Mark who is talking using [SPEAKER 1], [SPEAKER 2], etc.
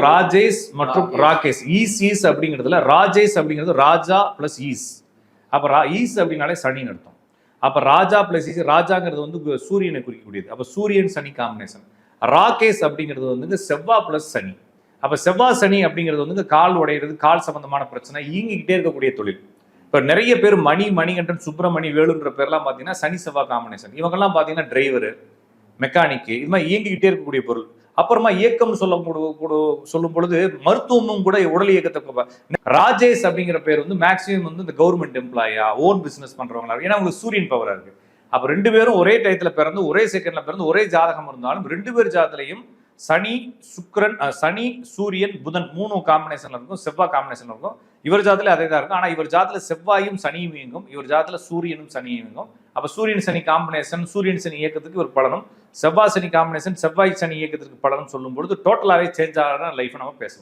[SPEAKER 1] ராஜேஷ் மற்றும் ராகேஷ். ஈஸ் அப்படிங்கிறதுல ராஜேஷ் அப்படிங்கிறது ராஜா பிளஸ் ஈஸ். அப்ப ஈஸ் அப்படின்னாலே சனின்னு அர்த்தம். அப்ப ராஜா பிளஸ் ஈஸ், ராஜாங்கிறது வந்து சூரியனை குறிக்கக்கூடியது. அப்ப சூரியன் சனி காம்பினேஷன். ராகேஷ் அப்படிங்கிறது வந்து செவ்வாய் பிளஸ் சனி. அப்ப செவ்வாய் சனி அப்படிங்கிறது வந்து கால் உடையிறது, கால் சம்பந்தமான பிரச்சனை, ஈங்கிக்கிட்டே இருக்கக்கூடிய தொழில். இப்ப நிறைய பேர் மணிகண்டன், சுப்பிரமணி, வேலுன்ற பேர்லாம் பாத்தீங்கன்னா சனி செவ்வாய் காம்பினேஷன். இவங்கெல்லாம் பாத்தீங்கன்னா டிரைவரு, மெக்கானிக்கு, இது மாதிரி இயங்கிக்கிட்டே இருக்கக்கூடிய பொருள். அப்புறமா இயக்கம் சொல்லும் பொழுது மருத்துவமும் கூட உடல் இயக்கத்தை. ராஜேஷ் அப்படிங்கிற பேர் வந்து மேக்சிமம் வந்து இந்த கவர்மெண்ட் எம்ப்ளாயா, ஓன் பிசினஸ் பண்றவங்களா, ஏன்னா உங்களுக்கு சூரியன் பவரா இருக்கு. அப்ப 2 பேரும் ஒரே டயத்துல பிறந்து, ஒரே செகண்ட்ல பிறந்து, ஒரே ஜாதகம் இருந்தாலும் 2 பேர் ஜாதகத்திலையும் சனி சுக்கிரன், சனி சூரியன் புதன் 3 காம்பினேஷன்ல இருக்கும், செவ்வாய் காம்பினேஷன்ல இருக்கும். இவர் ஜாதத்துல அதே தான் இருக்கும். ஆனா இவர் ஜாதத்துல செவ்வாயும் சனியும் இயங்கும், இவர் ஜாதத்துல சூரியனும் சனியும் இயங்கும். அப்ப சூரியன் சனி காம்பினேஷன், சூரியன் சனி இயக்கத்துக்கு ஒரு பலனும், செவ்வாய் சனி காம்பினேஷன், செவ்வாய் சனி இயக்கத்திற்கு பலனும் சொல்லும் பொழுது டோட்டலாவே சேஞ்ச் ஆகிற லைஃப் நம்ம பேச முடியும்.